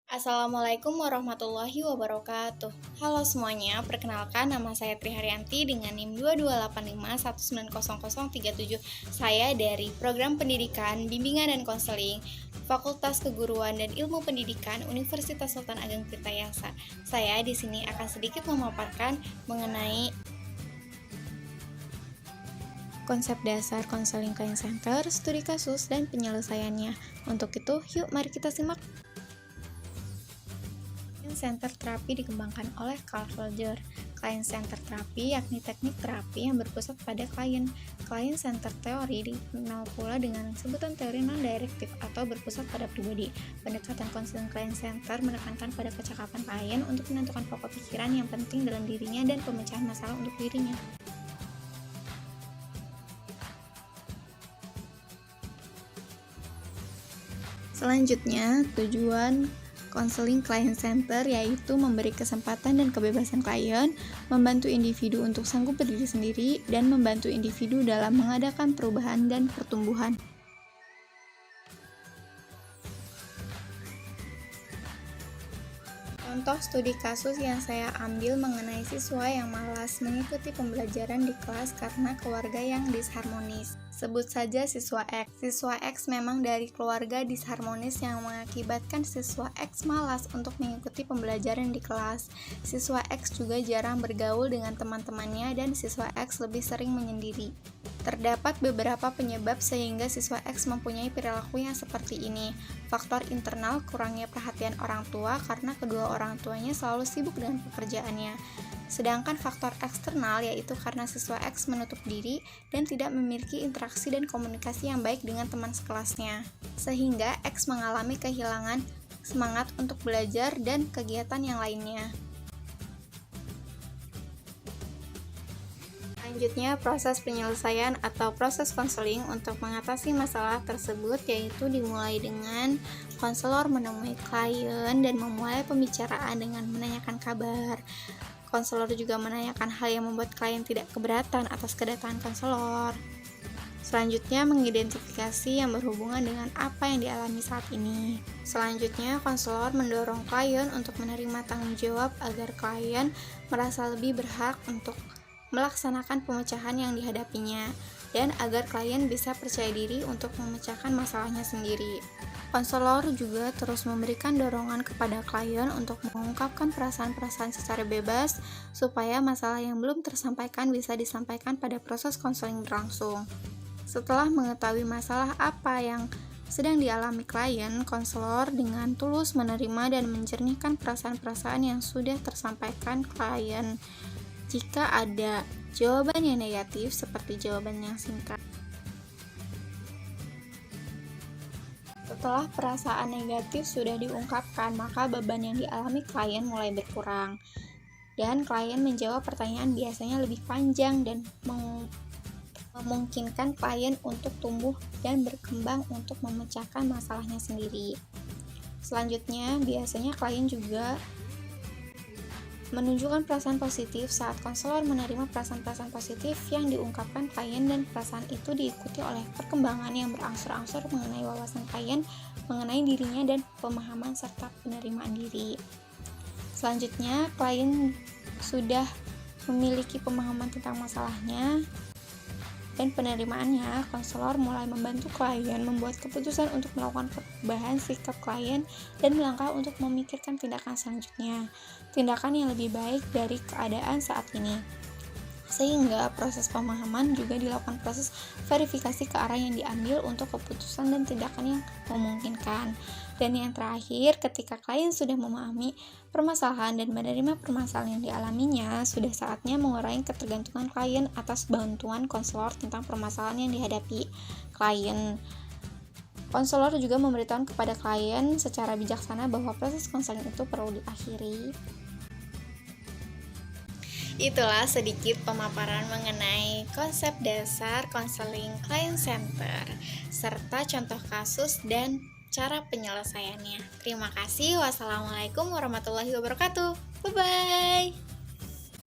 Assalamualaikum warahmatullahi wabarakatuh. Halo semuanya, perkenalkan nama saya Tri Haryanti dengan NIM 2285190037. Saya dari Program Pendidikan, Bimbingan dan Konseling Fakultas Keguruan dan Ilmu Pendidikan Universitas Sultan Ageng Tirtayasa. Saya di sini akan sedikit memaparkan mengenai konsep dasar konseling client center, studi kasus, dan penyelesaiannya. Untuk itu, yuk mari kita simak. Client center terapi dikembangkan oleh Carl Rogers. Client center terapi yakni teknik terapi yang berpusat pada klien. Client center teori dikenal pula dengan sebutan teori non-direktif atau berpusat pada pribadi. Pendekatan konseling client center menekankan pada kecakapan klien untuk menentukan pokok pikiran yang penting dalam dirinya dan pemecahan masalah untuk dirinya. Selanjutnya, tujuan konseling client center yaitu memberi kesempatan dan kebebasan klien, membantu individu untuk sanggup berdiri sendiri, dan membantu individu dalam mengadakan perubahan dan pertumbuhan. Contoh studi kasus yang saya ambil mengenai siswa yang malas mengikuti pembelajaran di kelas karena keluarga yang disharmonis. Sebut saja siswa X. Siswa X memang dari keluarga disharmonis yang mengakibatkan siswa X malas untuk mengikuti pembelajaran di kelas. Siswa X juga jarang bergaul dengan teman-temannya dan siswa X lebih sering menyendiri. Terdapat beberapa penyebab sehingga siswa X mempunyai perilaku yang seperti ini. Faktor internal, kurangnya perhatian orang tua karena kedua orang tuanya selalu sibuk dengan pekerjaannya. Sedangkan faktor eksternal yaitu karena siswa X menutup diri dan tidak memiliki interaksi dan komunikasi yang baik dengan teman sekelasnya. Sehingga X mengalami kehilangan semangat untuk belajar dan kegiatan yang lainnya. Selanjutnya, proses penyelesaian atau proses konseling untuk mengatasi masalah tersebut yaitu dimulai dengan konselor menemui klien dan memulai pembicaraan dengan menanyakan kabar. Konselor juga menanyakan hal yang membuat klien tidak keberatan atas kedatangan konselor. Selanjutnya, mengidentifikasi yang berhubungan dengan apa yang dialami saat ini. Selanjutnya, konselor mendorong klien untuk menerima tanggung jawab agar klien merasa lebih berhak untuk melaksanakan pemecahan yang dihadapinya, dan agar klien bisa percaya diri untuk memecahkan masalahnya sendiri. Konselor juga terus memberikan dorongan kepada klien untuk mengungkapkan perasaan-perasaan secara bebas, supaya masalah yang belum tersampaikan bisa disampaikan pada proses konseling berlangsung. Setelah mengetahui masalah apa yang sedang dialami klien, konselor dengan tulus menerima dan menjernihkan perasaan-perasaan yang sudah tersampaikan klien. Jika ada jawaban yang negatif seperti jawaban yang singkat. Setelah perasaan negatif sudah diungkapkan, maka beban yang dialami klien mulai berkurang. Dan klien menjawab pertanyaan biasanya lebih panjang dan memungkinkan klien untuk tumbuh dan berkembang untuk memecahkan masalahnya sendiri. Selanjutnya, biasanya klien juga menunjukkan perasaan positif saat konselor menerima perasaan-perasaan positif yang diungkapkan klien dan perasaan itu diikuti oleh perkembangan yang berangsur-angsur mengenai wawasan klien mengenai dirinya dan pemahaman serta penerimaan diri. Selanjutnya, klien sudah memiliki pemahaman tentang masalahnya dan penerimaannya, konselor mulai membantu klien membuat keputusan untuk melakukan perubahan sikap klien dan melangkah untuk memikirkan tindakan selanjutnya, tindakan yang lebih baik dari keadaan saat ini. Sehingga proses pemahaman juga dilakukan proses verifikasi ke arah yang diambil untuk keputusan dan tindakan yang memungkinkan. Dan yang terakhir, ketika klien sudah memahami permasalahan dan menerima permasalahan yang dialaminya, sudah saatnya mengurangi ketergantungan klien atas bantuan konselor tentang permasalahan yang dihadapi klien. Konselor juga memberitahu kepada klien secara bijaksana bahwa proses konseling itu perlu diakhiri. Itulah sedikit pemaparan mengenai konsep dasar konseling client center, serta contoh kasus dan cara penyelesaiannya. Terima kasih. Wassalamualaikum warahmatullahi wabarakatuh. Bye-bye.